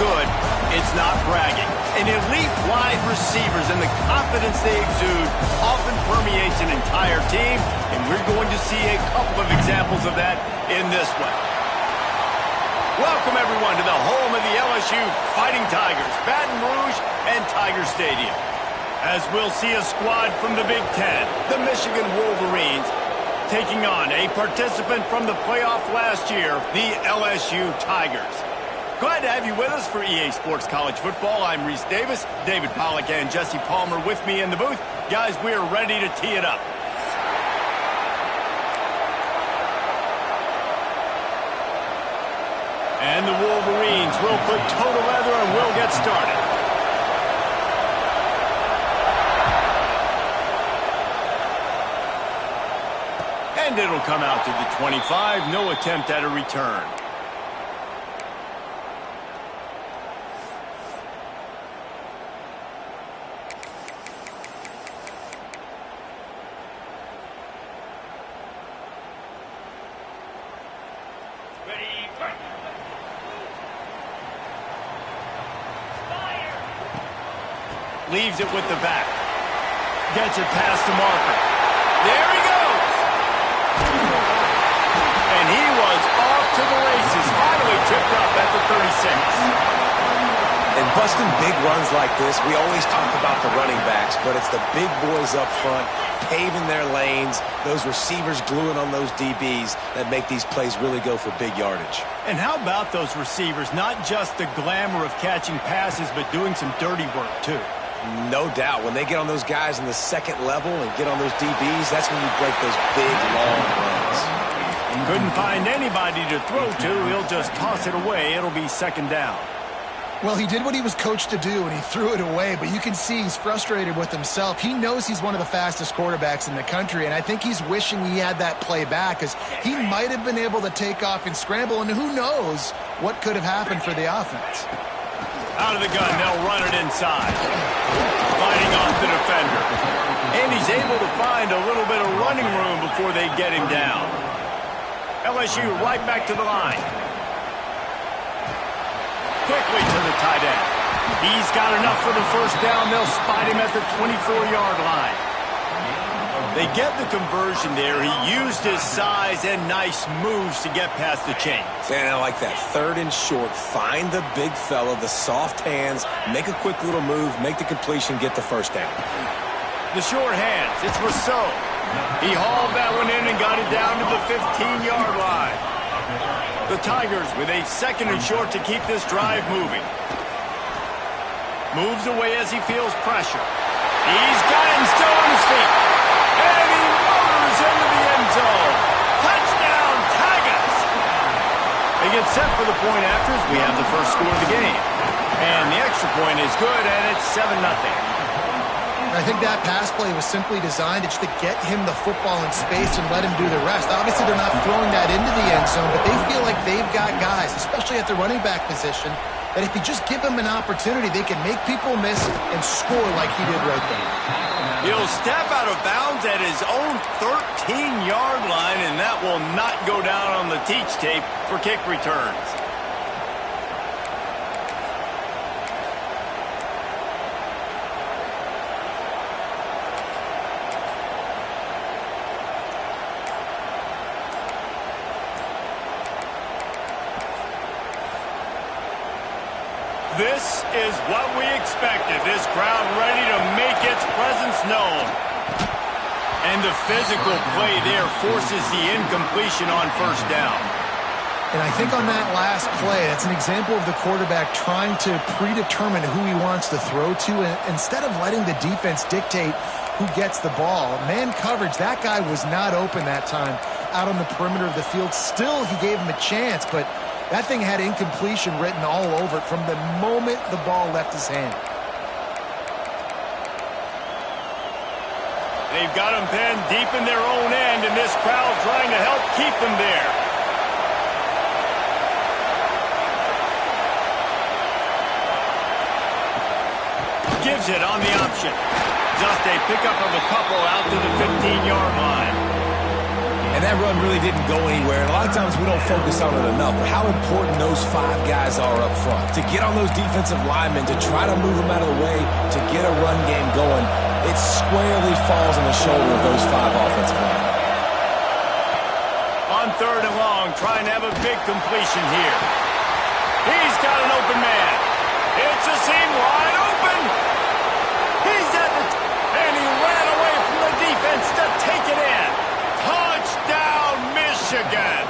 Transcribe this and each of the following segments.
good, it's not bragging. And elite wide receivers and the confidence they exude often permeates an entire team, and we're going to see a couple of examples of that in this one. Welcome, everyone, to the home of the LSU Fighting Tigers, Baton Rouge and Tiger Stadium. As we'll see a squad from the Big Ten, the Michigan Wolverines, taking on a participant from the playoff last year, the LSU Tigers. Glad to have you with us for EA Sports College Football. I'm Reese Davis, David Pollack and Jesse Palmer with me in the booth. Guys, we are ready to tee it up. And the Wolverines will put toe to leather and we'll get started. And it'll come out to the 25. No attempt at a return. Leaves it with the back. Gets it past the marker. There he goes! And he was off to the races. Finally tripped up at the 36. And busting big runs like this, we always talk about the running backs, but it's the big boys up front, paving their lanes, those receivers gluing on those DBs that make these plays really go for big yardage. And how about those receivers? Not just the glamour of catching passes, but doing some dirty work, too. No doubt. When they get on those guys in the second level and get on those DBs, that's when you break those big, long runs. Couldn't find anybody to throw to. He'll just toss it away. It'll be second down. Well, he did what he was coached to do, and he threw it away, but you can see he's frustrated with himself. He knows he's one of the fastest quarterbacks in the country, and I think he's wishing he had that play back, because he might have been able to take off and scramble, and who knows what could have happened for the offense. Out of the gun, they'll run it inside. Fighting off the defender. And he's able to find a little bit of running room before they get him down. LSU right back to the line. Quickly to the tight end. He's got enough for the first down. They'll spot him at the 24-yard line. They get the conversion there. He used his size and nice moves to get past the chains. And I like that. Third and short. Find the big fella, the soft hands, make a quick little move, make the completion, get the first down. The short hands. It's Rousseau. He hauled that one in and got it down to the 15-yard line. The Tigers with a second and short to keep this drive moving. Moves away as he feels pressure. He's got him still on his feet. And he motors into the end zone. Touchdown, Tigers! They get set for the point after as we have the first score of the game. And the extra point is good, and it's 7-0. I think that pass play was simply designed just to get him the football in space and let him do the rest. Obviously, they're not throwing that into the end zone, but they feel like they've got guys, especially at the running back position, that if you just give them an opportunity, they can make people miss and score like he did right there. He'll step out of bounds at his own 13-yard line, and that will not go down on the teach tape for kick returns. This is what we expected. This crowd ready to make its presence known. And the physical play there forces the incompletion on first down. And I think on that last play, that's an example of the quarterback trying to predetermine who he wants to throw to, and instead of letting the defense dictate who gets the ball. Man coverage, that guy was not open that time out on the perimeter of the field. Still, he gave him a chance, but that thing had incompletion written all over it from the moment the ball left his hand. They've got him pinned deep in their own end, and this crowd trying to help keep them there. Gives it on the option. Just a pickup of a couple out to the 15-yard line. And And that run really didn't go anywhere. And a lot of times we don't focus on it enough, but how important those 5 guys are up front. To get on those defensive linemen, to try to move them out of the way, to get a run game going, it squarely falls on the shoulder of those 5 offensive linemen. On 3rd and long, trying to have a big completion here. He's got an open man. It's a seam wide open. He's at the and he ran away from the defense to take it in. Touchdown, Michigan.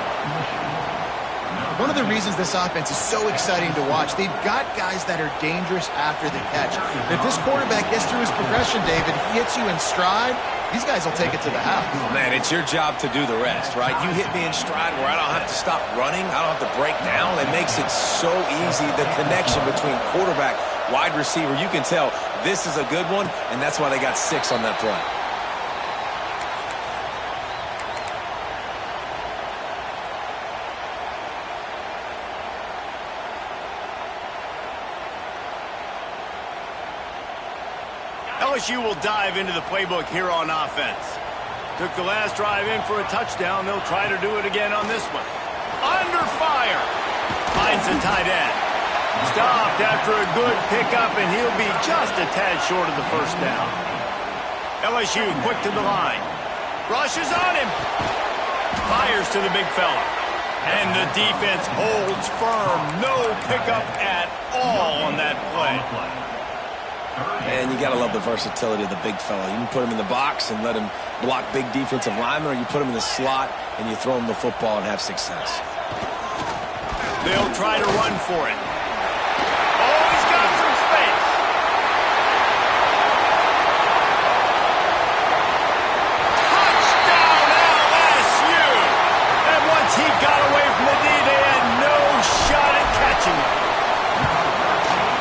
One of the reasons this offense is so exciting to watch, they've got guys that are dangerous after the catch. If this quarterback gets through his progression, David, hits you in stride, these guys will take it to the house. Man, it's your job to do the rest, right? You hit me in stride where I don't have to stop running. I don't have to break down. It makes it so easy, the connection between quarterback, wide receiver. You can tell this is a good one, and that's why they got 6 on that play. LSU will dive into the playbook here on offense. Took the last drive in for a touchdown. They'll try to do it again on this one. Under fire. Finds the tight end. Stopped after a good pickup, and he'll be just a tad short of the first down. LSU quick to the line. Rushes on him. Fires to the big fella. And the defense holds firm. No pickup at all on that play. And you got to love the versatility of the big fella. You can put him in the box and let him block big defensive linemen, or you put him in the slot and you throw him the football and have success. They'll try to run for it. Oh, he's got some space. Touchdown, LSU! And once he got away from the D, they had no shot at catching him.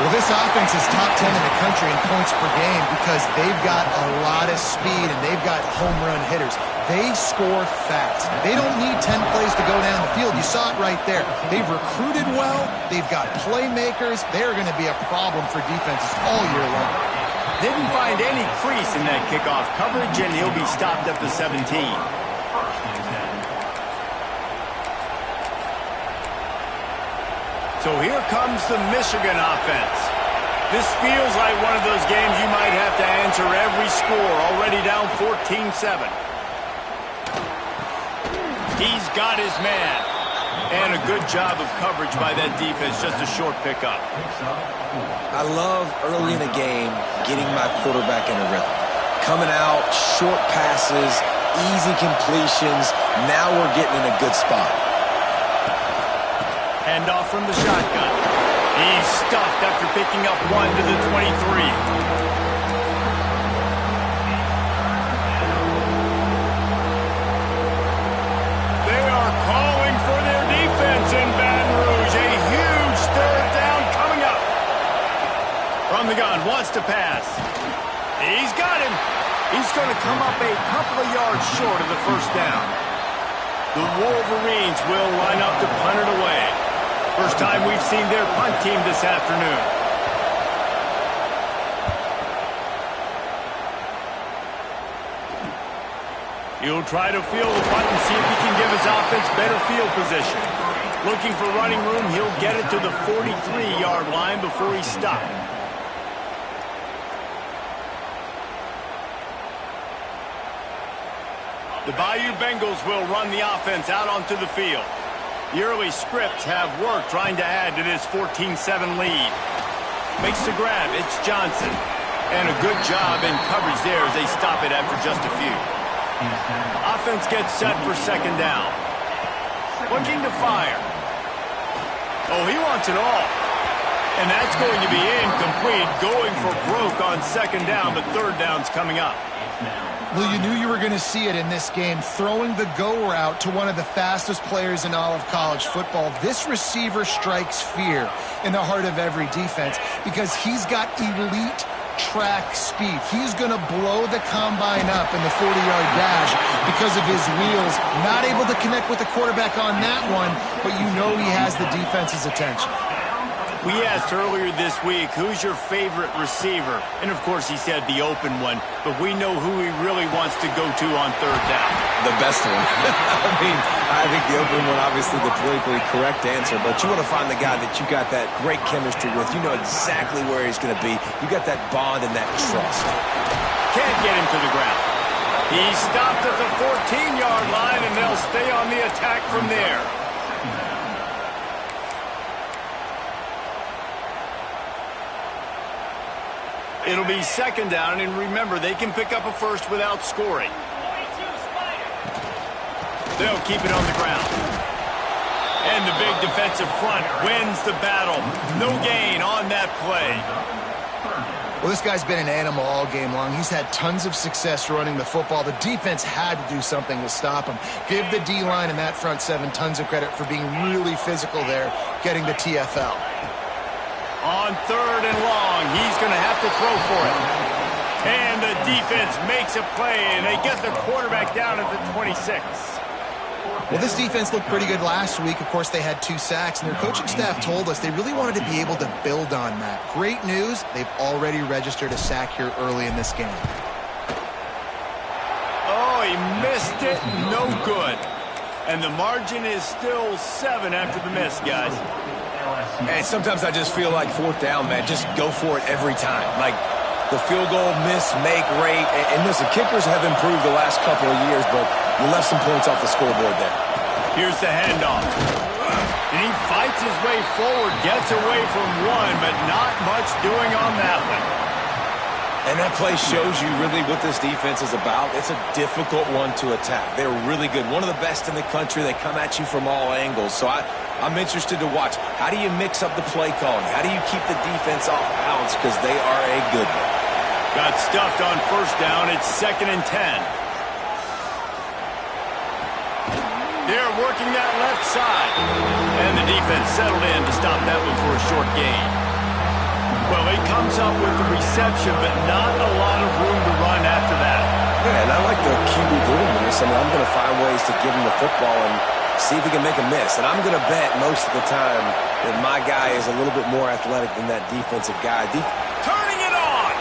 Well, this offense is top 10 in the country in points per game because they've got a lot of speed and they've got home run hitters. They score fast. They don't need 10 plays to go down the field. You saw it right there. They've recruited well. They've got playmakers. They're going to be a problem for defenses all year long. Didn't find any crease in that kickoff coverage, and he'll be stopped at the 17. So here comes the Michigan offense. This feels like one of those games you might have to answer every score, already down 14-7. He's got his man. And a good job of coverage by that defense, just a short pickup. I love early in a game getting my quarterback in a rhythm. Coming out, short passes, easy completions. Now we're getting in a good spot. Handoff from the shotgun. He's stuffed after picking up 1 to the 23. They are calling for their defense in Baton Rouge. A huge 3rd down coming up. From the gun, wants to pass. He's got him. He's going to come up a couple of yards short of the 1st down. The Wolverines will line up to punt it away. First time we've seen their punt team this afternoon. He'll try to field the punt and see if he can give his offense better field position. Looking for running room, he'll get it to the 43-yard line before he's stopped. The Bayou Bengals will run the offense out onto the field. The early scripts have worked trying to add to this 14-7 lead. Makes the grab. It's Johnson. And a good job in coverage there as they stop it after just a few. Offense gets set for 2nd down. Looking to fire. Oh, he wants it all. And that's going to be incomplete. Going for broke on 2nd down, but 3rd down's coming up. Well, you knew you were going to see it in this game, throwing the go route to one of the fastest players in all of college football. This receiver strikes fear in the heart of every defense because he's got elite track speed. He's going to blow the combine up in the 40-yard dash because of his wheels. Not able to connect with the quarterback on that one, but you know he has the defense's attention. We asked earlier this week, who's your favorite receiver? And, of course, he said the open one. But we know who he really wants to go to on third down. The best one. I think the open one, obviously the politically correct answer. But you want to find the guy that you got that great chemistry with. You know exactly where he's going to be. You got that bond and that trust. Can't get him to the ground. He stopped at the 14-yard line, and they'll stay on the attack from there. It'll be second down, and remember, they can pick up a first without scoring. They'll keep it on the ground. And the big defensive front wins the battle. No gain on that play. Well, this guy's been an animal all game long. He's had tons of success running the football. The defense had to do something to stop him. Give the D-line and that front seven tons of credit for being really physical there, getting the TFL. On third and long, he's going to have to throw for it. And the defense makes a play, and they get the quarterback down at the 26. Well, this defense looked pretty good last week. Of course, they had 2 sacks, and their coaching staff told us they really wanted to be able to build on that. Great news, they've already registered a sack here early in this game. Oh, he missed it. No good. And the margin is still 7 after the miss, guys. And sometimes I just feel like fourth down, man. Just go for it every time. Like the field goal miss, make rate. And listen, kickers have improved the last couple of years, but you left some points off the scoreboard there. Here's the handoff. And he fights his way forward, gets away from one, but not much doing on that one. And that play shows you really what this defense is about. It's a difficult one to attack. They're really good. One of the best in the country. They come at you from all angles. So I'm interested to watch. How do you mix up the play calling? How do you keep the defense off balance? Because they are a good one. Got stuffed on first down. It's 2nd and 10. They're working that left side. And the defense settled in to stop that one for a short gain. Well, he comes up with the reception, but not a lot of room to run after that. Yeah, and I like the QB doing this. I mean, I'm going to find ways to give him the football and see if he can make a miss. And I'm going to bet most of the time that my guy is a little bit more athletic than that defensive guy. Turning it on!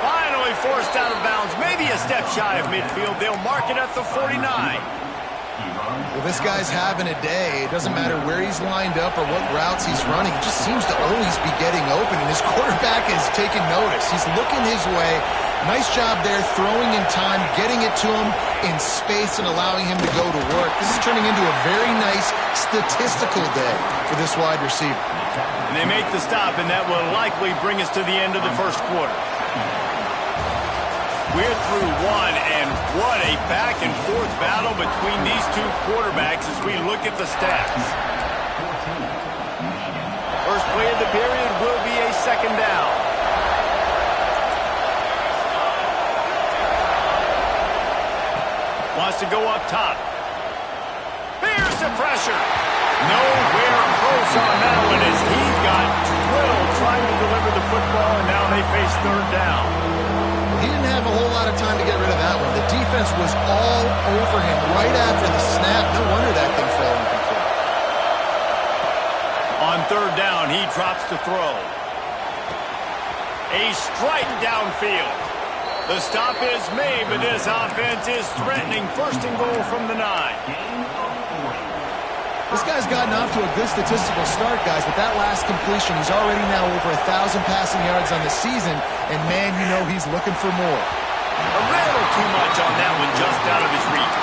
Finally forced out of bounds. Maybe a step shy of midfield. They'll mark it at the 49. Well, this guy's having a day. It doesn't matter where he's lined up or what routes he's running. He just seems to always be getting open, and his quarterback is taking notice. He's looking his way. Nice job there, throwing in time, getting it to him in space and allowing him to go to work. This is turning into a very nice statistical day for this wide receiver. And they make the stop, and that will likely bring us to the end of the first quarter. We're through one, and what a back-and-forth battle between these two quarterbacks as we look at the stats. First play of the period will be a second down. Wants to go up top. Here's the pressure. Nowhere close on that one as he got drilled trying to deliver the football, and now they face third down. He didn't have a whole lot of time to get rid of that one. The defense was all over him right after the snap. No wonder that thing fell incomplete. On third down, he drops to throw. A strike downfield. The stop is made, but this offense is threatening first and goal from the 9. This guy's gotten off to a good statistical start, guys, but that last completion, he's already now over 1,000 passing yards on the season, and man, you know he's looking for more. A little too much on that one, just out of his reach.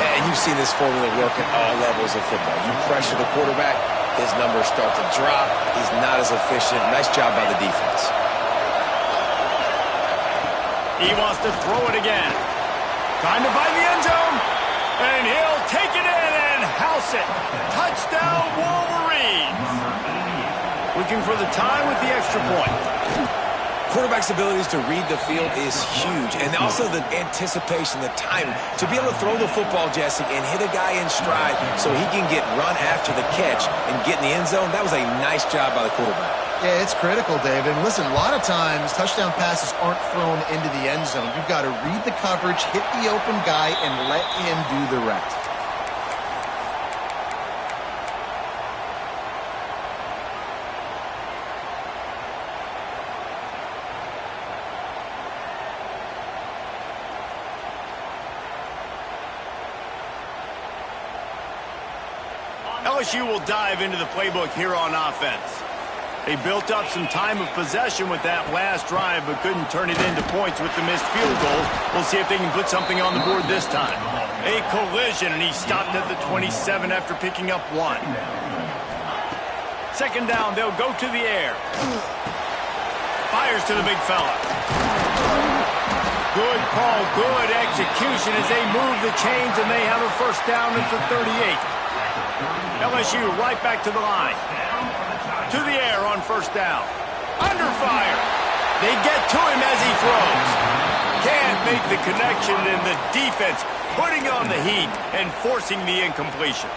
And you've seen this formula work at all levels of football. You pressure the quarterback, his numbers start to drop. He's not as efficient. Nice job by the defense. He wants to throw it again. Trying to find the end zone, and he'll take it in and house it. Touchdown, Wolverines. Looking for the tie with the extra point. Quarterback's abilities to read the field is huge, and also the anticipation, the time to be able to throw the football, Jesse, and hit a guy in stride so he can get run after the catch and get in the end zone. That was a nice job by the quarterback. Yeah, it's critical, Dave. And listen, a lot of times touchdown passes aren't thrown into the end zone. You've got to read the coverage, hit the open guy, and let him do the rest. LSU will dive into the playbook here on offense. They built up some time of possession with that last drive, but couldn't turn it into points with the missed field goal. We'll see if they can put something on the board this time. A collision, and he stopped at the 27 after picking up 1. Second down, they'll go to the air. Fires to the big fella. Good call, good execution as they move the chains, and they have a first down at the 38. LSU right back to the line. To the air on first down. Under fire. They get to him as he throws. Can't make the connection, and the defense putting on the heat and forcing the incompletion.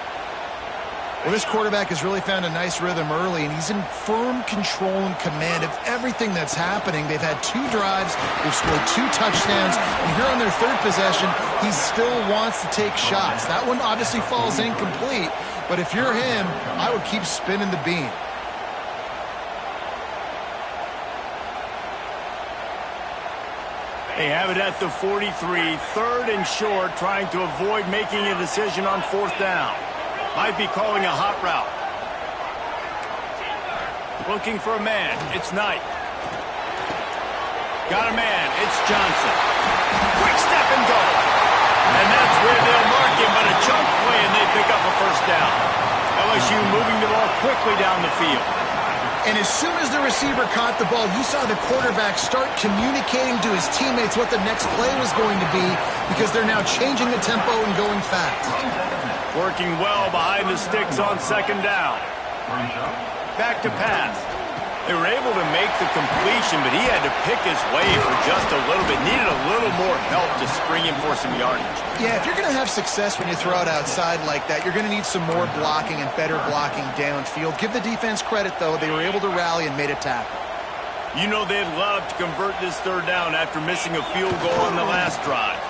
Well, this quarterback has really found a nice rhythm early, and he's in firm control and command of everything that's happening. They've had 2 drives, they've scored 2 touchdowns, and here on their 3rd possession, he still wants to take shots. That one obviously falls incomplete, but if you're him, I would keep spinning the beam. They have it at the 43, 3rd and short, trying to avoid making a decision on 4th down. Might be calling a hot route. Looking for a man. It's Knight. Got a man. It's Johnson. Quick step and go. And that's where they'll mark him, but a chunk play, and they pick up a first down. LSU moving the ball quickly down the field. And as soon as the receiver caught the ball, you saw the quarterback start communicating to his teammates what the next play was going to be, because they're now changing the tempo and going fast. Working well behind the sticks on 2nd down. Back to pass. They were able to make the completion, but he had to pick his way for just a little bit. Needed a little more help to spring him for some yardage. Yeah, if you're going to have success when you throw it outside like that, you're going to need some more blocking and better blocking downfield. Give the defense credit, though. They were able to rally and made a tackle. You know they'd love to convert this 3rd down after missing a field goal on the last drive.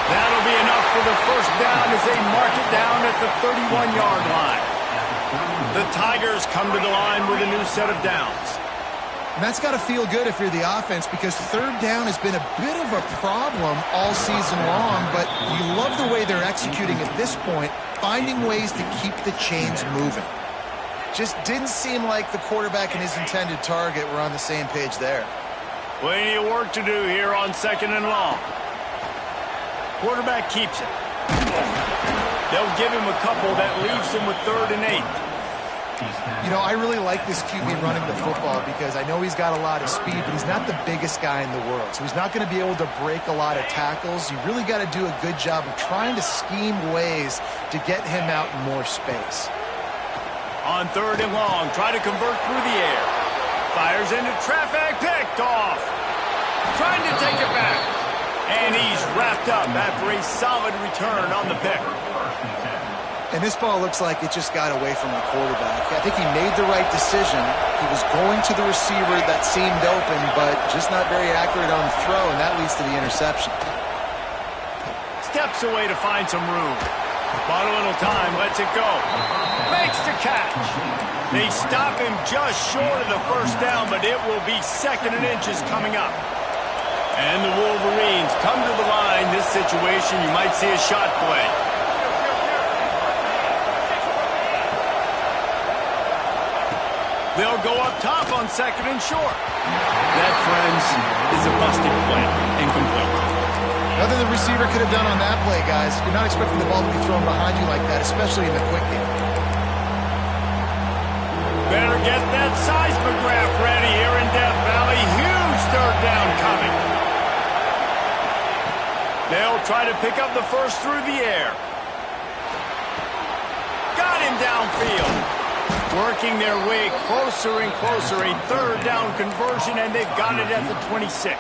That'll be enough for the first down as they mark it down at the 31-yard line. The Tigers come to the line with a new set of downs. And that's got to feel good if you're the offense, because 3rd down has been a bit of a problem all season long, but you love the way they're executing at this point, finding ways to keep the chains moving. Just didn't seem like the quarterback and his intended target were on the same page there. Plenty of work to do here on 2nd and long. Quarterback keeps it. They'll give him a couple that leaves him with 3rd and 8. You know, I really like this QB running the football because I know he's got a lot of speed, but he's not the biggest guy in the world. So he's not going to be able to break a lot of tackles. You really got to do a good job of trying to scheme ways to get him out in more space. On 3rd and long, try to convert through the air. Fires into traffic, picked off. Trying to take it back. And he's wrapped up after a solid return on the pick. And this ball looks like it just got away from the quarterback. I think he made the right decision. He was going to the receiver that seemed open, but just not very accurate on the throw, and that leads to the interception. Steps away to find some room. Bought a little time, lets it go. Makes the catch. They stop him just short of the first down, but it will be 2nd and inches coming up. And the Wolverines come to the line. This situation, you might see a shot play. They'll go up top on 2nd and short. That, friends, is a busted play. Incomplete. Nothing the receiver could have done on that play, guys. You're not expecting the ball to be thrown behind you like that, especially in the quick game. Better get that seismograph ready here in Death Valley. Huge 3rd down coming. They'll try to pick up the first through the air. Got him downfield. Working their way closer and closer. A 3rd down conversion, and they've got it at the 26.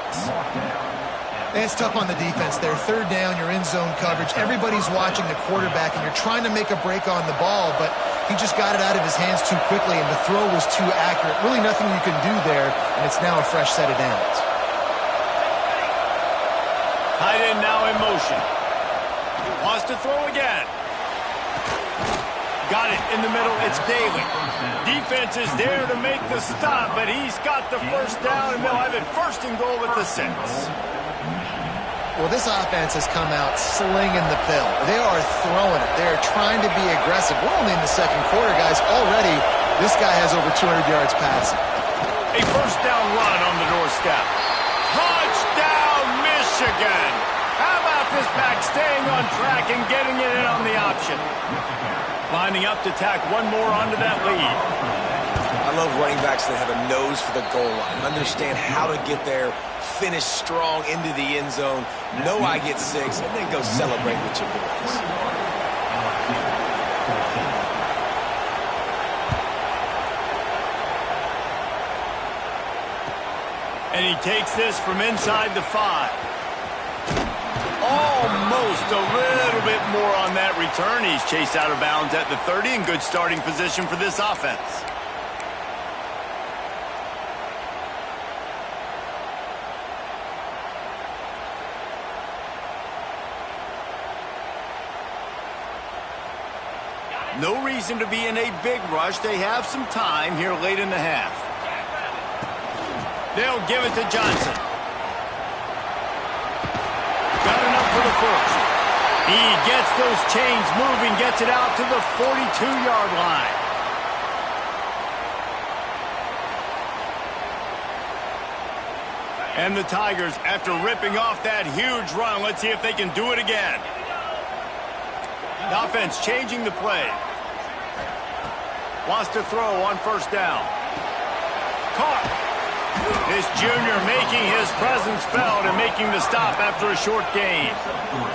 It's tough on the defense there. 3rd down, you're in zone coverage. Everybody's watching the quarterback, and you're trying to make a break on the ball, but he just got it out of his hands too quickly, and the throw was too accurate. Really nothing you can do there, and it's now a fresh set of downs. Tight end now in motion. Wants to throw again. Got it in the middle. It's Daly. Defense is there to make the stop, but he's got the first down, and they'll have it 1st and goal at the 6. Well, this offense has come out slinging the pill. They are throwing it. They're trying to be aggressive. We're only in the second quarter, guys. Already, this guy has over 200 yards passing. A first down run on the doorstep. Touchdown, Michigan! How about this back staying on track and getting it in on the option? Lining up to tack one more onto that lead. I love running backs that have a nose for the goal line. Understand how to get there, finish strong into the end zone, know I get 6, and then go celebrate with your boys. And he takes this from inside the 5. Almost a little bit more on that return. He's chased out of bounds at the 30 in good starting position for this offense. No reason to be in a big rush. They have some time here late in the half. They'll give it to Johnson. Got enough for the first. He gets those chains moving, gets it out to the 42-yard line. And the Tigers, after ripping off that huge run, let's see if they can do it again. The offense changing the play. Wants to throw on first down. Caught. This junior making his presence felt and making the stop after a short gain.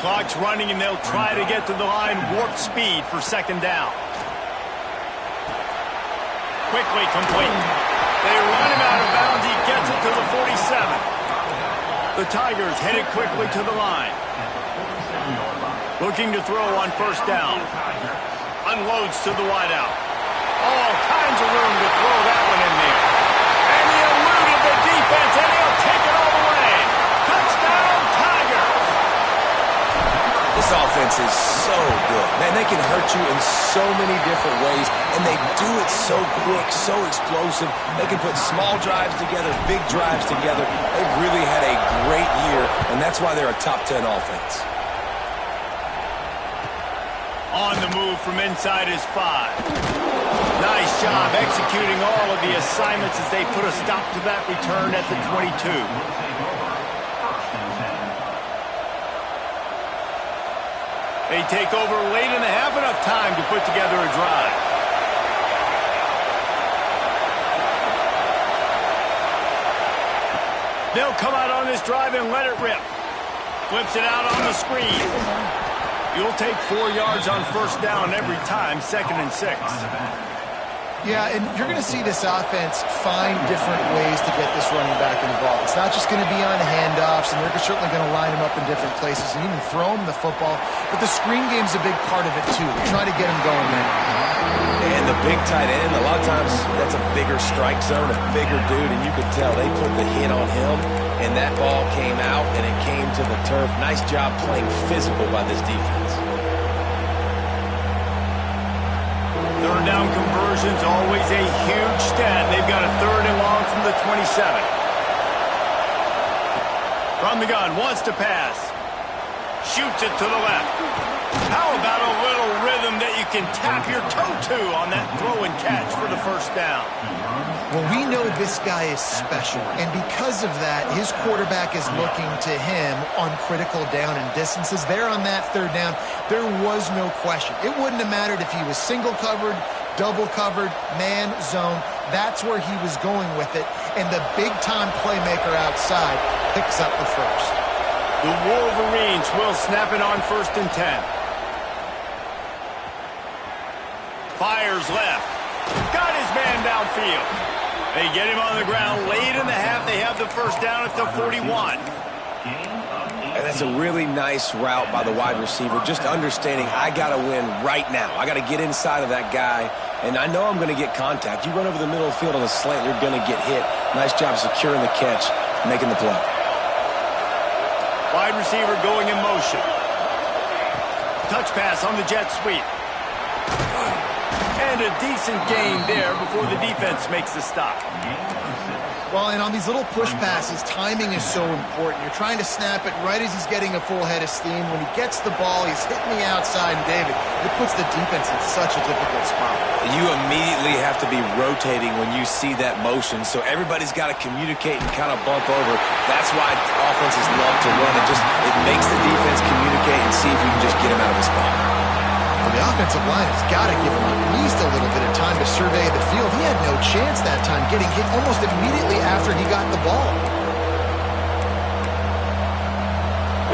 Clock's running and they'll try to get to the line warp speed for second down. Quickly complete. They run him out of bounds. He gets it to the 47. The Tigers headed quickly to the line. Looking to throw on first down. Unloads to the wideout. All kinds of room to throw that one in there. And he eluded the defense, and he'll take it all the way. Touchdown, Tigers! This offense is so good. Man, they can hurt you in so many different ways, and they do it so quick, so explosive. They can put small drives together, big drives together. They've really had a great year, and that's why they're a top 10 offense. On the move from inside his 5. Nice job executing all of the assignments as they put a stop to that return at the 22. They take over late in the half, enough time to put together a drive. They'll come out on this drive and let it rip. Flips it out on the screen. You'll take 4 yards on first down every time, 2nd and 6. Yeah, and you're going to see this offense find different ways to get this running back involved. It's not just going to be on handoffs, and they're certainly going to line him up in different places and even throw him the football. But the screen game's a big part of it, too. They're trying to get him going there. And the big tight end, a lot of times that's a bigger strike zone, a bigger dude, and you could tell they put the hit on him, and that ball came out, and it came to the turf. Nice job playing physical by this defense. Third down conversion's always a huge stat. They've got a 3rd and long from the 27. From the gun, wants to pass. Shoots it to the left. How about a little rhythm that you can tap your toe to on that throw and catch for the first down? Well, we know this guy is special, and because of that, his quarterback is looking to him on critical down and distances. There on that 3rd down, there was no question. It wouldn't have mattered if he was single covered, double covered, man, zone. That's where he was going with it, and the big-time playmaker outside picks up the first. The Wolverines will snap it on 1st and 10. Fires left. Got his man downfield. They get him on the ground late in the half. They have the first down at the 41. And that's a really nice route by the wide receiver, just understanding I got to win right now. I got to get inside of that guy, and I know I'm going to get contact. You run over the middle of the field on a slant, you're going to get hit. Nice job securing the catch, making the play. Wide receiver going in motion. Touch pass on the jet sweep. And a decent gain there before the defense makes the stop. Well, and on these little push passes, timing is so important. You're trying to snap it right as he's getting a full head of steam. When he gets the ball, he's hitting the outside, and David, it puts the defense in such a difficult spot. You immediately have to be rotating when you see that motion, so everybody's got to communicate and kind of bump over. That's why offenses love to run. It makes the defense communicate and see if we can just get him out of the spot. The offensive line has got to give him at least a little bit of time to survey the field. He had no chance that time, getting hit almost immediately after he got the ball.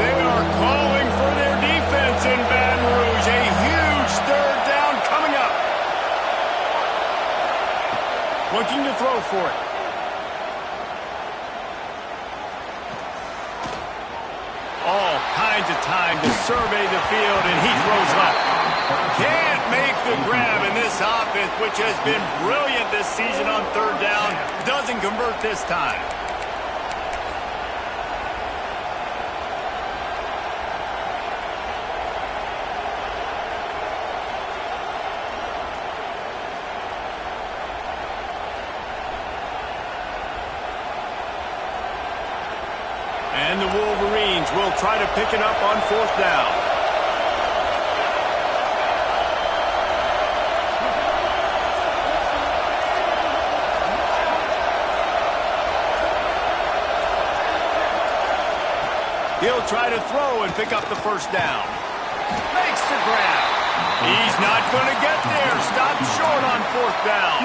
They are calling for their defense in Baton Rouge. A huge third down coming up. Looking to throw for it. All kinds of time to survey the field, and he throws left. Can't make the grab in this offense, which has been brilliant this season on third down. Doesn't convert this time. And the Wolverines will try to pick it up on fourth down. He'll try to throw and pick up the first down. Makes the grab. He's not going to get there. Stopped short on fourth down.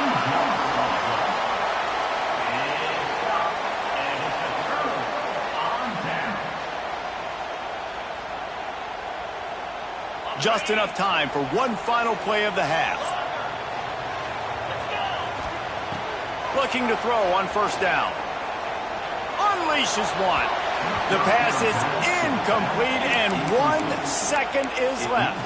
Just enough time for one final play of the half. Looking to throw on first down. Unleashes one. The pass is incomplete, and 1 second is left.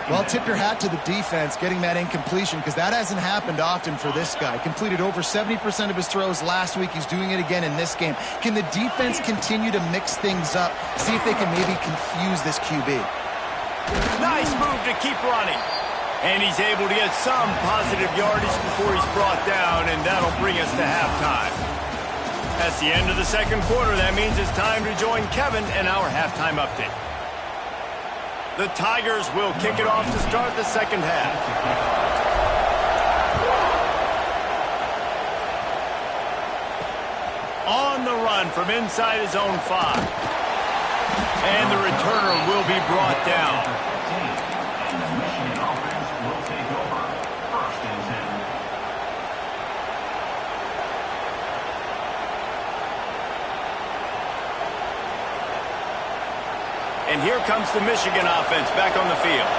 Well, tip your hat to the defense getting that incompletion, because that hasn't happened often for this guy. Completed over 70% of his throws last week. He's doing it again in this game. Can the defense continue to mix things up, see if they can maybe confuse this QB? Nice move to keep running. And he's able to get some positive yardage before he's brought down, and that'll bring us to halftime. That's the end of the second quarter. That means it's time to join Kevin in our halftime update. The Tigers will kick it off to start the second half. On the run from inside his own 5. And the returner will be brought down. And here comes the Michigan offense back on the field.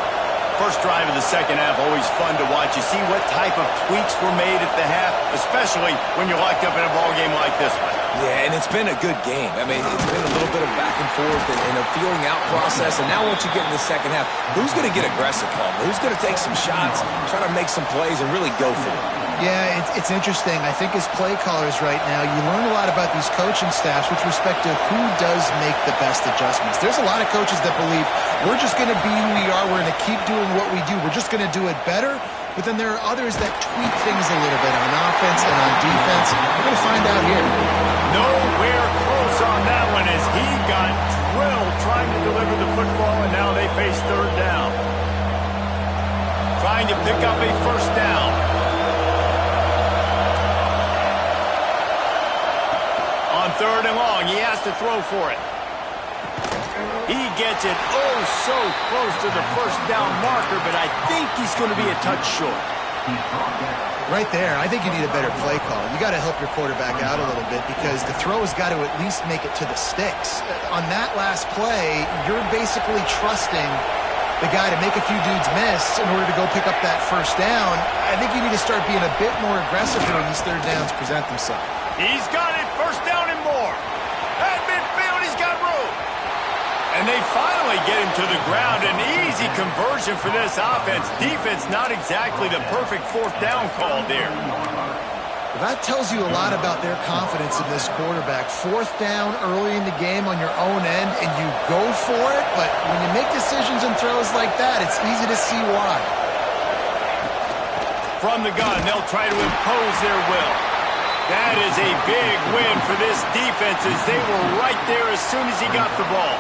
First drive of the second half, always fun to watch. You see what type of tweaks were made at the half, especially when you're locked up in a ball game like this one. Yeah, and it's been a good game. I mean, it's been a little bit of back and forth and a feeling out process. And now once you get in the second half, who's going to get aggressive, Palmer? Who's going to take some shots, try to make some plays, and really go for it? Yeah, it's interesting. I think as play callers right now, you learn a lot about these coaching staffs with respect to who does make the best adjustments. There's a lot of coaches that believe we're just going to be who we are. We're going to keep doing what we do. We're just going to do it better. But then there are others that tweak things a little bit on offense and on defense. We're going to find out here. Nowhere close on that one as he got drilled trying to deliver the football, and now they face third down. Trying to pick up a first down. On third and long, he has to throw for it. He gets it so close to the first down marker, but I think he's going to be a touch short. Right there, I think you need a better play call. You got to help your quarterback out a little bit because the throw has got to at least make it to the sticks. On that last play, you're basically trusting the guy to make a few dudes miss in order to go pick up that first down. I think you need to start being a bit more aggressive when these third downs present themselves. He's got it, first down and more. At midfield, he's got room. And they finally get him to the ground. An easy conversion for this offense. Defense not exactly the perfect fourth down call there. Well, that tells you a lot about their confidence in this quarterback. Fourth down early in the game on your own end, and you go for it. But when you make decisions and throws like that, it's easy to see why. From the gun, they'll try to impose their will. That is a big win for this defense as they were right there as soon as he got the ball.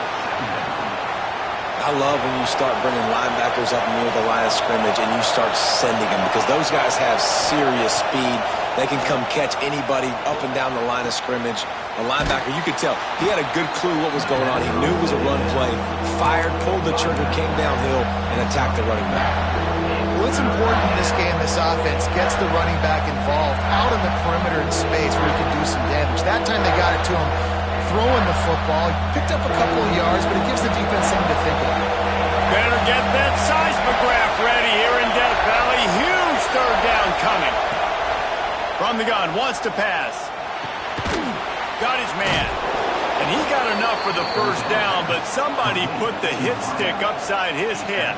I love when you start bringing linebackers up near the line of scrimmage and you start sending them because those guys have serious speed. They can come catch anybody up and down the line of scrimmage. A linebacker, you could tell, he had a good clue what was going on. He knew it was a run play, fired, pulled the trigger, came downhill, and attacked the running back. Well, it's important in this game, this offense gets the running back involved out in the perimeter in space where he can do some damage. That time they got it to him throwing the football. He picked up a couple of yards, but it gives the defense something to think about. Better get that seismograph ready here in Death Valley. Huge third down coming. From the gun, wants to pass. Got his man. And he got enough for the first down, but somebody put the hit stick upside his head.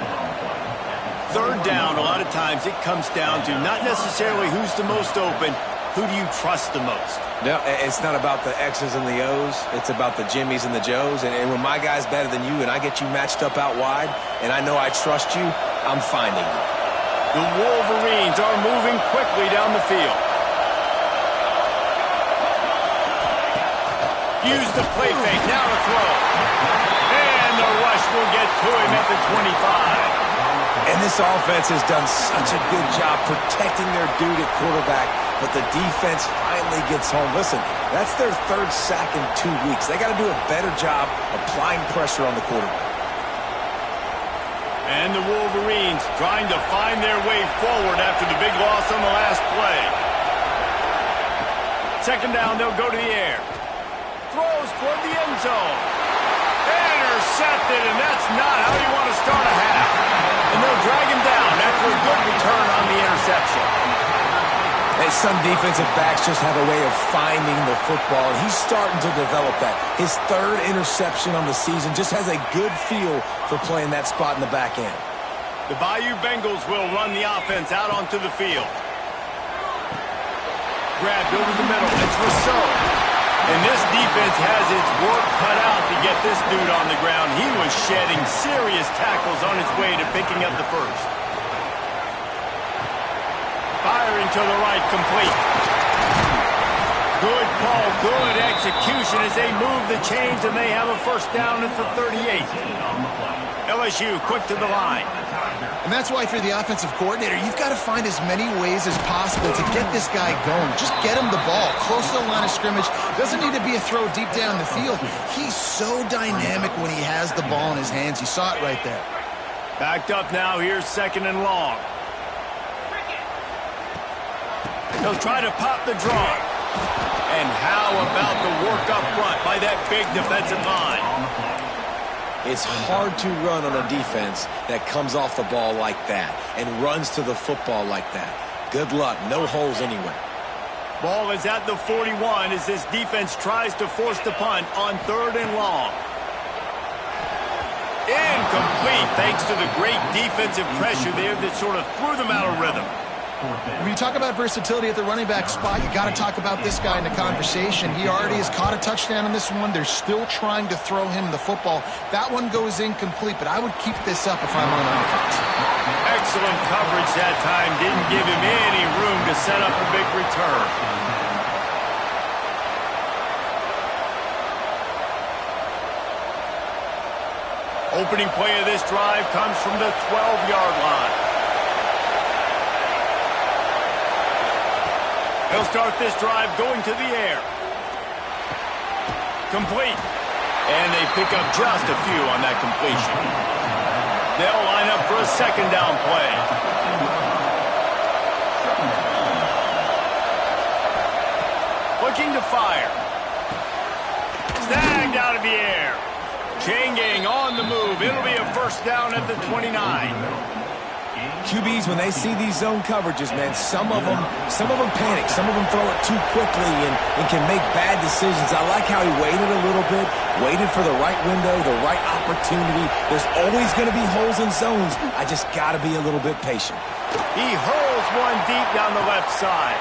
Third down, a lot of times it comes down to not necessarily who's the most open, who do you trust the most? No, it's not about the X's and the O's. It's about the Jimmies and the Joes. And when my guy's better than you and I get you matched up out wide and I know I trust you, I'm finding you. The Wolverines are moving quickly down the field. Use the play fake, now to throw. And the rush will get to him at the 25. And this offense has done such a good job protecting their dude at quarterback, but the defense finally gets home. Listen, that's their third sack in 2 weeks. They got to do a better job applying pressure on the quarterback. And the Wolverines trying to find their way forward after the big loss on the last play. Second down, they'll go to the air. Throws toward the end zone. Intercepted, and that's not how you want to start a half. And they'll drag him down after a good return on the interception. And some defensive backs just have a way of finding the football, and he's starting to develop that. His third interception on the season just has a good feel for playing that spot in the back end. The Bayou Bengals will run the offense out onto the field. Grabbed over the middle. It's Rousseau. And this defense has its work cut out to get this dude on the ground. He was shedding serious tackles on his way to picking up the first. Firing to the right, complete. Good call, good execution as they move the chains, and they have a first down at the 38. LSU quick to the line. And that's why if you're the offensive coordinator, you've got to find as many ways as possible to get this guy going. Just get him the ball close to the line of scrimmage. Doesn't need to be a throw deep down the field. He's so dynamic when he has the ball in his hands. You saw it right there. Backed up now. Here's second and long. He'll try to pop the draw. And how about the work up front by that big defensive line? It's hard to run on a defense that comes off the ball like that and runs to the football like that. Good luck. No holes anywhere. Ball is at the 41 as this defense tries to force the punt on third and long. Incomplete thanks to the great defensive pressure there that sort of threw them out of rhythm. When you talk about versatility at the running back spot, you got to talk about this guy in the conversation. He already has caught a touchdown in this one. They're still trying to throw him the football. That one goes incomplete, but I would keep this up if I'm on offense. Excellent coverage that time. Didn't give him any room to set up a big return. Opening play of this drive comes from the 12-yard line. He'll start this drive going to the air. Complete. And they pick up just a few on that completion. They'll line up for a second down play. Looking to fire. Snagged out of the air. Chain gang on the move. It'll be a first down at the 29. QBs, when they see these zone coverages, man, some of them panic. Some of them throw it too quickly and can make bad decisions. I like how he waited a little bit, waited for the right window, the right opportunity. There's always going to be holes in zones. I just got to be a little bit patient. He hurls one deep down the left side.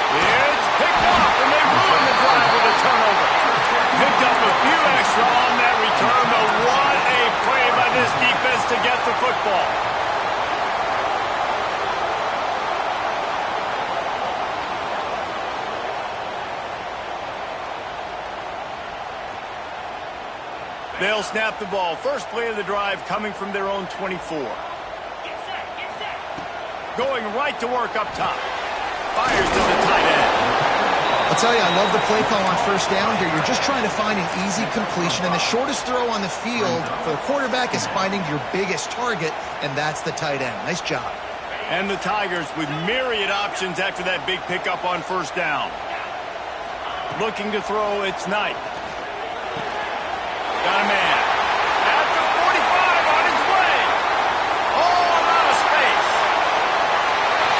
It's picked off, and they ruin the drive with a turnover. Picked up a few extra on that return, but what a play by this defense to get the football. They'll snap the ball. First play of the drive coming from their own 24. Going right to work up top. Fires to the tight end. I'll tell you, I love the play call on first down here. You're just trying to find an easy completion, and the shortest throw on the field for the quarterback is finding your biggest target, and that's the tight end. Nice job. And the Tigers with myriad options after that big pickup on first down. Looking to throw, it's Knight. Got a man. At the 45 on his way. All out of space.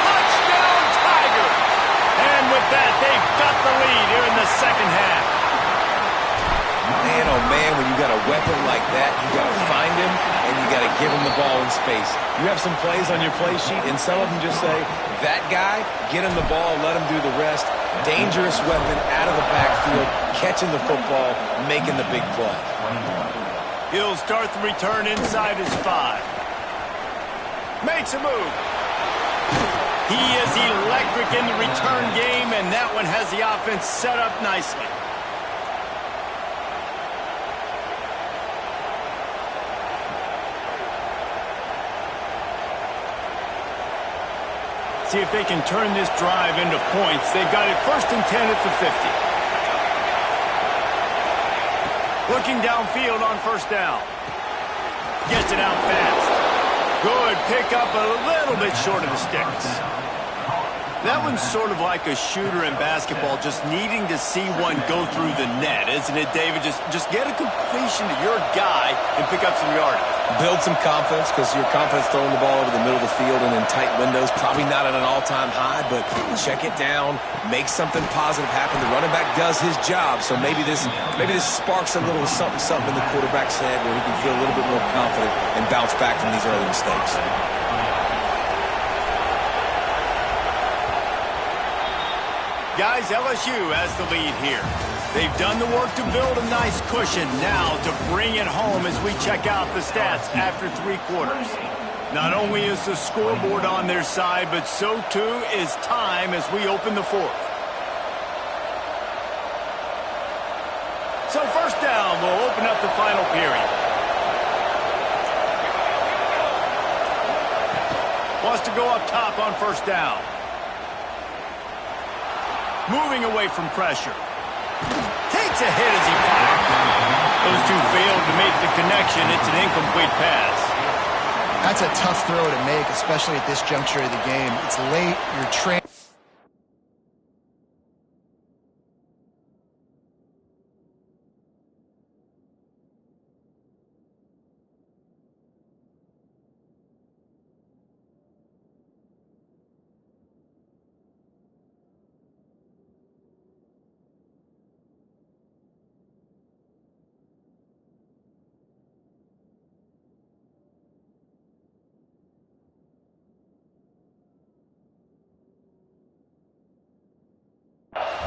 Touchdown, Tigers. And with that, they've got the lead here in the second half. Man, oh man, when you got a weapon like that, you got to find him and you got to give him the ball in space. You have some plays on your play sheet, and some of them just say, that guy, get him the ball, let him do the rest. Dangerous weapon out of the backfield, catching the football, making the big play. He'll start the return inside his 5. Makes a move. He is electric in the return game, and that one has the offense set up nicely. See if they can turn this drive into points. They've got it 1st and 10 at the 50. Looking downfield on first down. Gets it out fast. Good pickup, a little bit short of the sticks. That one's sort of like a shooter in basketball, just needing to see one go through the net, isn't it, David? Just get a completion to your guy and pick up some yardage. Build some confidence, because your confidence throwing the ball over the middle of the field and in tight windows, probably not at an all-time high, but check it down, make something positive happen. The running back does his job, so maybe this sparks a little something in the quarterback's head where he can feel a little bit more confident and bounce back from these early mistakes. Guys, LSU has the lead here. They've done the work to build a nice cushion. Now to bring it home as we check out the stats after 3 quarters. Not only is the scoreboard on their side, but so too is time as we open the 4th. So first down will open up the final period. Wants to go up top on first down. Moving away from pressure. Takes a hit as he fired. Those two failed to make the connection. It's an incomplete pass. That's a tough throw to make, especially at this juncture of the game. It's late. You're trained.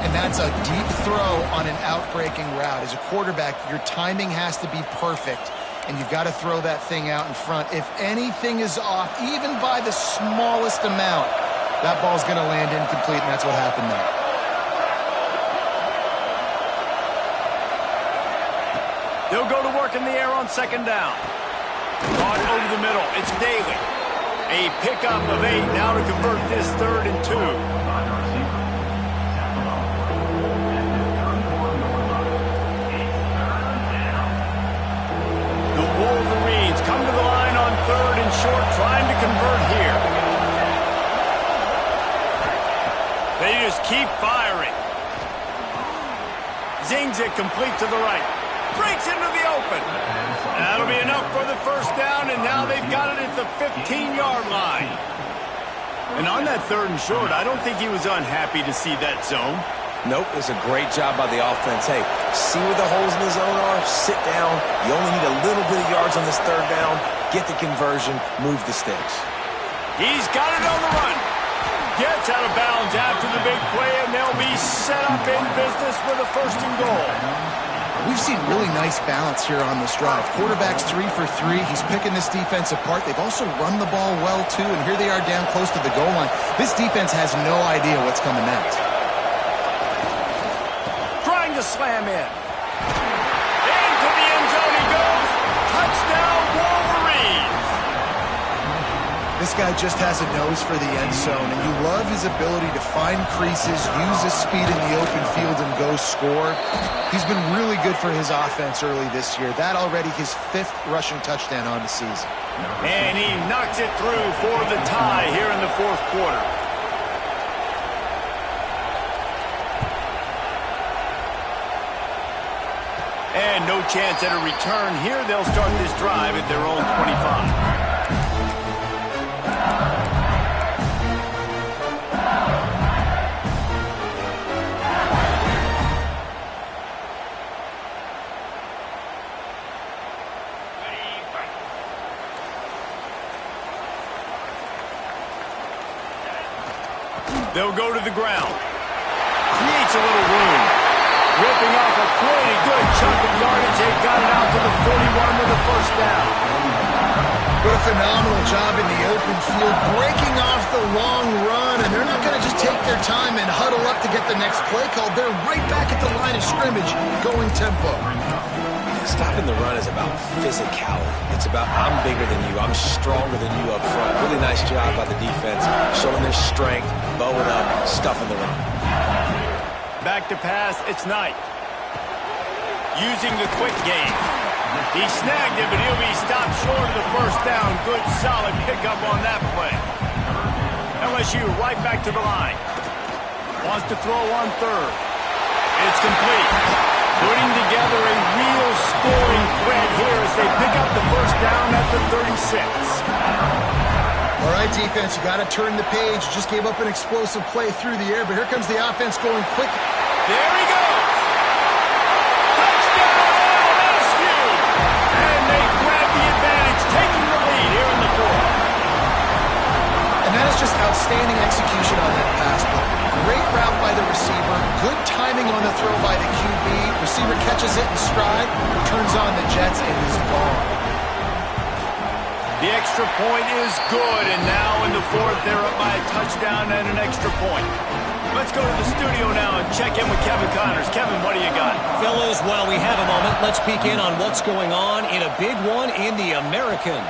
And that's a deep throw on an out-breaking route. As a quarterback, your timing has to be perfect, and you've got to throw that thing out in front. If anything is off, even by the smallest amount, that ball's going to land incomplete, and that's what happened there. They'll go to work in the air on second down. Caught over the middle. It's Daly. A pickup of 8 now to convert this 3rd and 2. Come to the line on 3rd and short, trying to convert here. They just keep firing. Zings it complete to the right. Breaks into the open. That'll be enough for the first down, and now they've got it at the 15-yard line. And on that 3rd and short, I don't think he was unhappy to see that zone. Nope, it was a great job by the offense. Hey, see where the holes in the zone are, sit down. You only need a little bit of yards on this 3rd down. Get the conversion, move the sticks. He's got it on the run. Gets out of bounds after the big play, and they'll be set up in business with a 1st and goal. We've seen really nice balance here on this drive. Quarterback's 3 for 3. He's picking this defense apart. They've also run the ball well, too, and here they are down close to the goal line. This defense has no idea what's coming next. To slam in. Into the end zone he goes. This guy just has a nose for the end zone, and you love his ability to find creases, use his speed in the open field, and go score. He's been really good for his offense early this year. That already his 5th rushing touchdown on the season. And he knocks it through for the tie here in the 4th quarter. And no chance at a return here. They'll start this drive at their own 25. They'll go to the ground. Creates a little room. Ripping off a pretty good chunk of yardage. They got it out to the 41 with a 1st down. What a phenomenal job in the open field, breaking off the long run, and they're not going to just take their time and huddle up to get the next play called. They're right back at the line of scrimmage, going tempo. Stopping the run is about physicality. It's about I'm bigger than you. I'm stronger than you up front. Really nice job by the defense, showing their strength, bowing up, stuffing the run. Back to pass, it's Knight. Using the quick game. He snagged it, but he'll be stopped short of the 1st down. Good, solid pickup on that play. LSU right back to the line. Wants to throw on 3rd. It's complete. Putting together a real scoring threat here as they pick up the 1st down at the 36. All right, defense, you got to turn the page. Just gave up an explosive play through the air, but here comes the offense going quick. There he goes. Touchdown, LSU. And they grab the advantage, taking the lead here in the 4th. And that is just outstanding execution on that pass play. Great route by the receiver, good timing on the throw by the QB. Receiver catches it in stride, turns on the jets, and is gone. The extra point is good, and now in the 4th, they're up by a touchdown and an extra point. Let's go to the studio now and check in with Kevin Connors. Kevin, what do you got? Fellas, while we have a moment, let's peek in on what's going on in a big one in the American.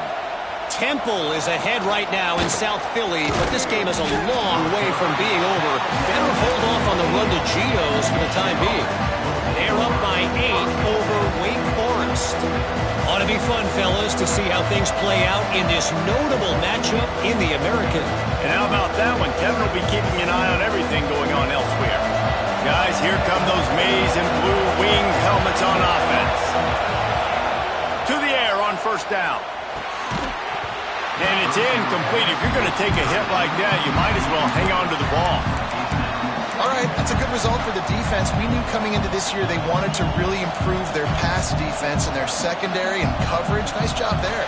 Temple is ahead right now in South Philly, but this game is a long way from being over. Better hold off on the run to Geno's for the time being. They're up by 8 over Wake Forest. Ought to be fun, fellas, to see how things play out in this notable matchup in the American. And how about that one? Kevin will be keeping an eye on everything going on elsewhere. Guys, here come those maize and blue wing helmets on offense. To the air on 1st down. And it's incomplete. If you're going to take a hit like that, you might as well hang on to the ball. All right, that's a good result for the defense. We knew coming into this year they wanted to really improve their pass defense and their secondary and coverage. Nice job there.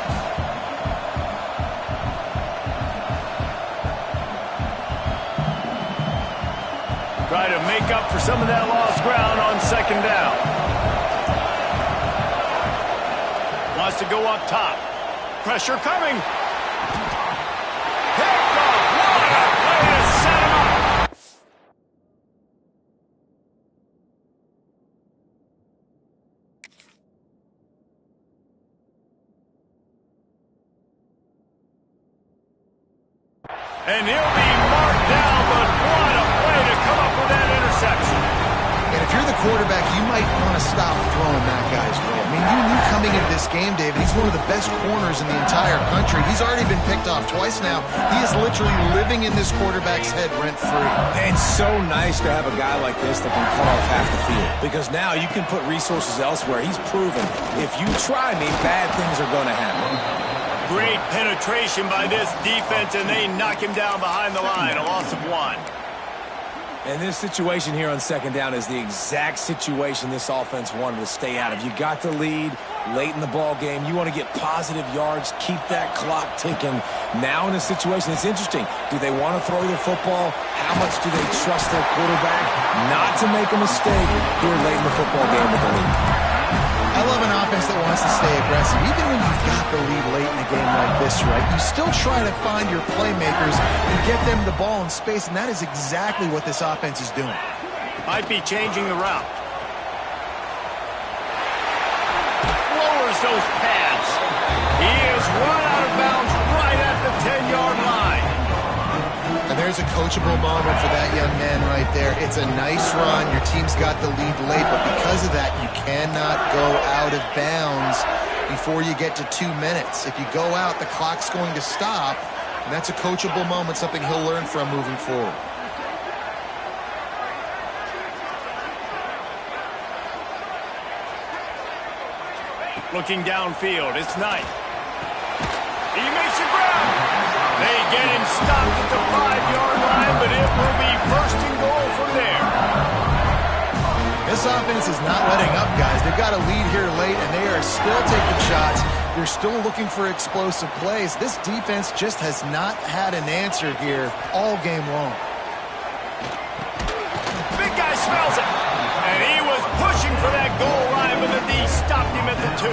Try to make up for some of that lost ground on 2nd down. Wants to go up top. Pressure coming. Picked off. What a play to set him up. And he'll be marked down, but what a play to come up with that interception. And if you're the quarterback, you might want to stop throwing that guy's way. I mean, you knew coming into this game, David, he's one of the best corners in the entire country. He's already been picked off twice now. He is literally living in this quarterback's head rent-free. And so nice to have a guy like this that can cut off half the field. Because now you can put resources elsewhere. He's proven if you try me, bad things are going to happen. Great penetration by this defense, and they knock him down behind the line. A loss of 1. And this situation here on 2nd down is the exact situation this offense wanted to stay out of. You got the lead late in the ball game. You want to get positive yards, keep that clock ticking. Now in a situation, it's interesting. Do they want to throw the football? How much do they trust their quarterback not to make a mistake here late in the football game with the lead? I love an offense that wants to stay aggressive. Even when you've got the lead late in a game like this, right, you still try to find your playmakers and get them the ball in space, and that is exactly what this offense is doing. Might be changing the route. Lowers those pads. He is run out of bounds right at the 10-yard line. And there's a coachable moment for that young man right there. It's a nice run. Your team's got the lead late, but because of that, you cannot go out of bounds before you get to 2 minutes. If you go out, the clock's going to stop, and that's a coachable moment, something he'll learn from moving forward. Looking downfield, it's Knight. He makes a grab. They get him stopped at the 5-yard line, but it will be first and goal from there. This offense is not letting up, guys. They've got a lead here late, and they are still taking shots. They're still looking for explosive plays. This defense just has not had an answer here all game long. Big guy smells it. And he was pushing for that goal line, but the D stopped him at the 2.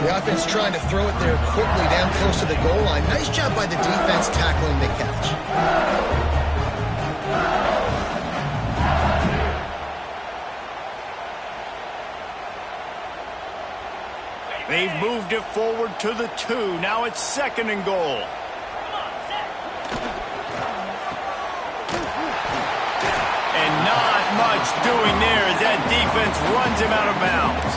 The offense trying to throw it there quickly down close to the goal line. Nice job by the defense tackling the catch. They've moved it forward to the 2. Now it's second and goal. And not much doing there as that defense runs him out of bounds.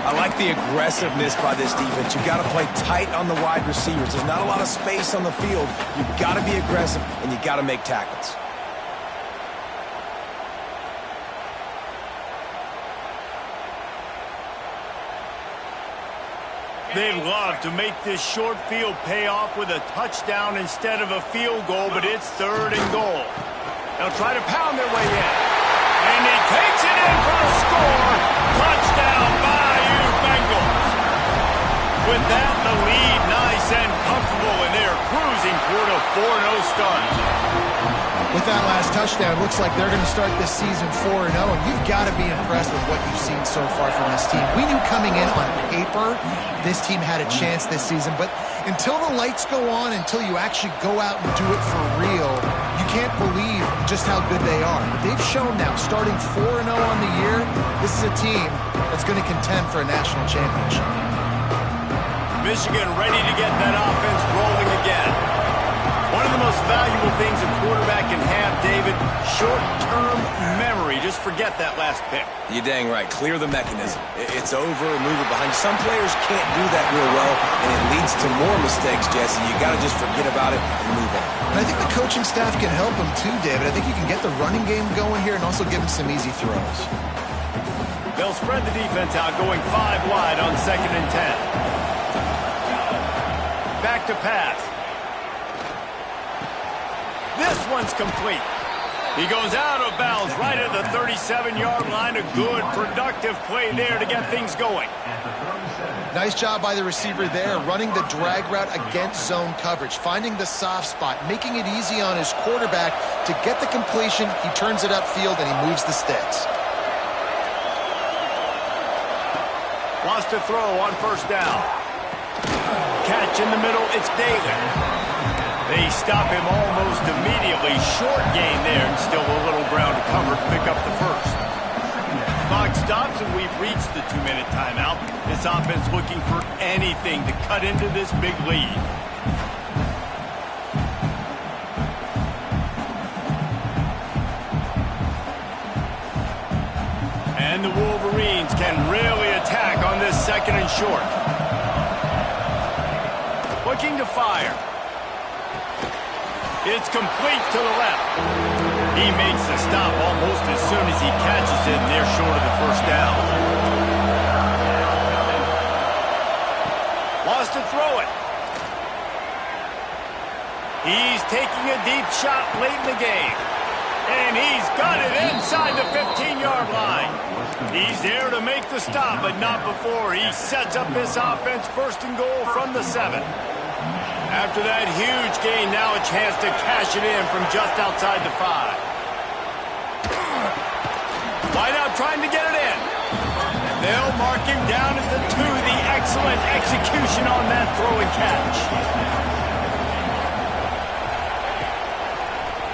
I like the aggressiveness by this defense. You've got to play tight on the wide receivers. There's not a lot of space on the field. You've got to be aggressive, and you've got to make tackles. They'd love to make this short field pay off with a touchdown instead of a field goal, but it's third and goal. They'll try to pound their way in. And he takes it in for a score. Touchdown, Bayou Bengals. With that, the lead nice and comfortable, and they're cruising toward a 4-0 start. With that last touchdown, it looks like they're going to start this season 4-0, and you've got to be impressed with what you've seen so far from this team. We knew coming in on paper this team had a chance this season, but until the lights go on, until you actually go out and do it for real, you can't believe just how good they are. But they've shown now, starting 4-0 on the year, this is a team that's going to contend for a national championship. Michigan ready to get that offense rolling again. One of the most valuable things a quarterback can have, David, short-term memory. Just forget that last pick. You're dang right. Clear the mechanism. It's over, move it behind. Some players can't do that real well, and it leads to more mistakes, Jesse. You got to just forget about it and move on. And I think the coaching staff can help him too, David. I think you can get the running game going here and also give him some easy throws. They'll spread the defense out, going 5 wide on 2nd and 10. Back to pass. This one's complete. He goes out of bounds right at the 37-yard line. A good, productive play there to get things going. Nice job by the receiver there, running the drag route against zone coverage, finding the soft spot, making it easy on his quarterback to get the completion. He turns it upfield, and he moves the sticks. Wants to throw on first down. Catch in the middle, it's Daly. They stop him almost immediately. Short gain there, and still a little ground to cover to pick up the first. Clock stops, and we've reached the 2-minute timeout. This offense looking for anything to cut into this big lead. And the Wolverines can really attack on this 2nd and short. Looking to fire. It's complete to the left. He makes the stop almost as soon as he catches it, and they're short of the first down. Wants to throw it. He's taking a deep shot late in the game. And he's got it inside the 15-yard line. He's there to make the stop, but not before he sets up this offense 1st and goal from the 7. After that huge gain, now a chance to cash it in from just outside the 5. Wide out trying to get it in. They'll mark him down at the 2. The excellent execution on that throw and catch.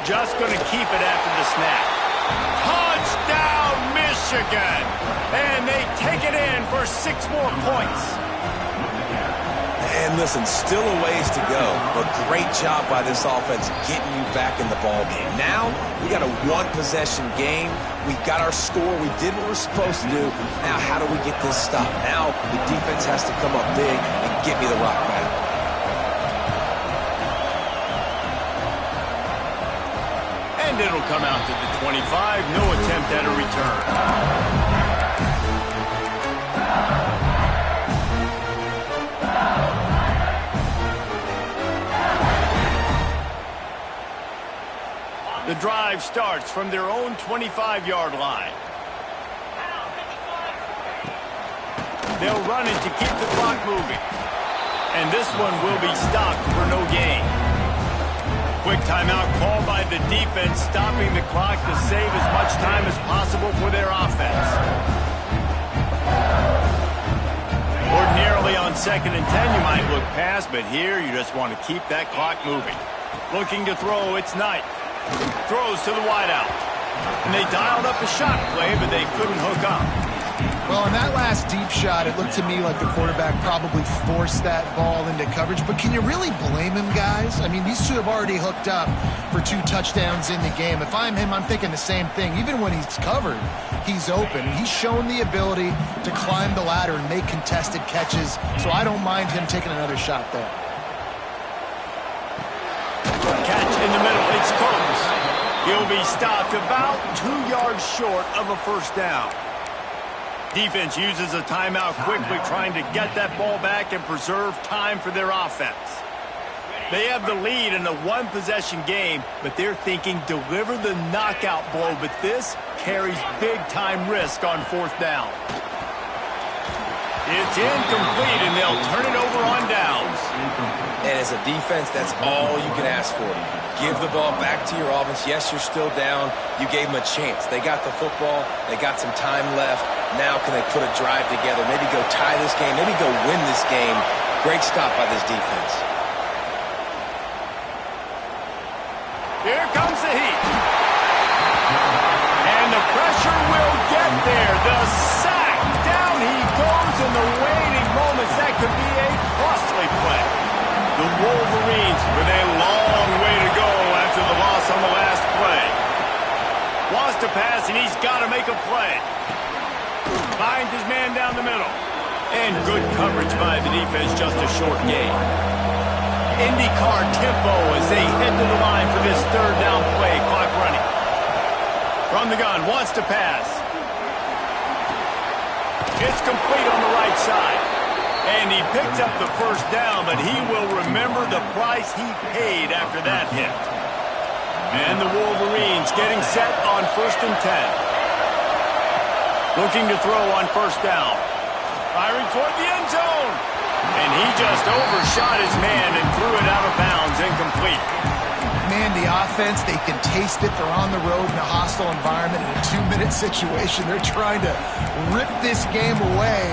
Just going to keep it after the snap. Touchdown, Michigan! And they take it in for 6 more points. And listen, still a ways to go, but great job by this offense getting you back in the ball game. Now, we got a one-possession game. We got our score. We did what we're supposed to do. Now, how do we get this stopped? Now, the defense has to come up big and get me the rock back. And it'll come out to the 25. No attempt at a return. The drive starts from their own 25-yard line. They'll run it to keep the clock moving. And this one will be stopped for no gain. Quick timeout called by the defense, stopping the clock to save as much time as possible for their offense. Ordinarily on 2nd and 10, you might look past, but here you just want to keep that clock moving. Looking to throw, it's Knight. Throws to the wideout. And they dialed up a shot play, but they couldn't hook up. Well, in that last deep shot, it looked to me like the quarterback probably forced that ball into coverage. But can you really blame him, guys? I mean, these two have already hooked up for 2 touchdowns in the game. If I'm him, I'm thinking the same thing. Even when he's covered, he's open. He's shown the ability to climb the ladder and make contested catches. So I don't mind him taking another shot there. Catch in the middle. It's Coates. He'll be stopped about 2 yards short of a first down. Defense uses a timeout quickly, trying to get that ball back and preserve time for their offense. They have the lead in a one-possession game, but they're thinking deliver the knockout blow, but this carries big-time risk on 4th down. It's incomplete, and they'll turn it over on downs. And as a defense, that's all you can ask for. Give the ball back to your offense. Yes, you're still down. You gave them a chance. They got the football. They got some time left. Now can they put a drive together? Maybe go tie this game. Maybe go win this game. Great stop by this defense. Here comes the heat. And the pressure will get there. The sack. Down he goes in the waiting moments. That could be a costly play. The Wolverines with a long way to go after the loss on the last play. Wants to pass, and he's got to make a play. Finds his man down the middle. And good coverage by the defense, just a short gain. IndyCar tempo as they head to the line for this 3rd down play. Clock running. From the gun, wants to pass. It's complete on the right side. And he picked up the first down, but he will remember the price he paid after that hit. And the Wolverines getting set on 1st and 10. Looking to throw on 1st down. Firing toward the end zone. And he just overshot his man and threw it out of bounds, incomplete. Man, the offense, they can taste it. They're on the road in a hostile environment in a 2-minute situation. They're trying to rip this game away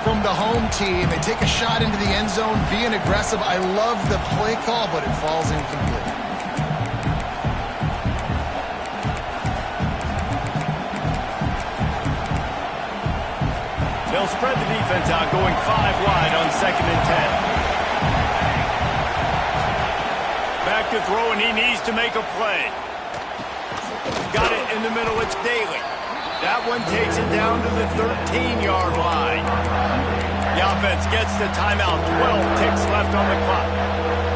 from the home team. They take a shot into the end zone, being aggressive. I love the play call, but it falls incomplete. They'll spread the defense out, going 5 wide on 2nd and 10. Back to throw, and he needs to make a play. Got it in the middle. It's Daly. That one takes it down to the 13-yard line. The offense gets the timeout. 12 ticks left on the clock.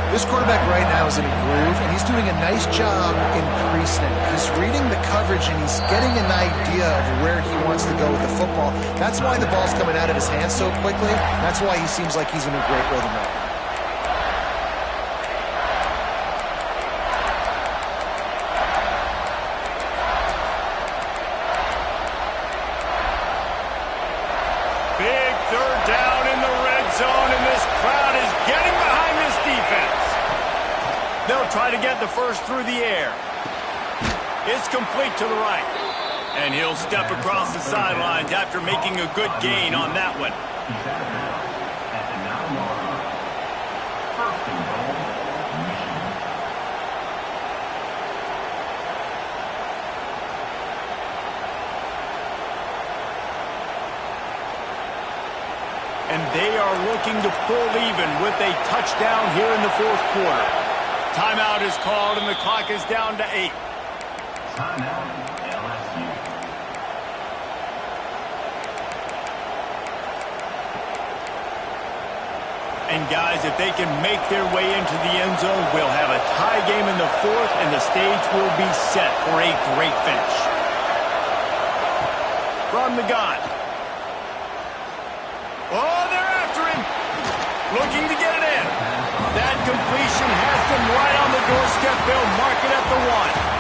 This quarterback right now is in a groove, and he's doing a nice job in pre-snap. He's reading the coverage, and he's getting an idea of where he wants to go with the football. That's why the ball's coming out of his hands so quickly. That's why he seems like he's in a great rhythm right now. Big 3rd down in the red zone, and this crowd is getting behind this defense. They'll try to get the first through the air. It's complete to the right. And he'll step across the sidelines after making a good gain on that one. And they are looking to pull even with a touchdown here in the fourth quarter. Timeout is called, and the clock is down to 8. Timeout, LSU. And guys, if they can make their way into the end zone, we'll have a tie game in the fourth, and the stage will be set for a great finish. From the gun. Oh, they're after him. Looking to get it in. That completion has them right on the doorstep. They'll mark it at the 1.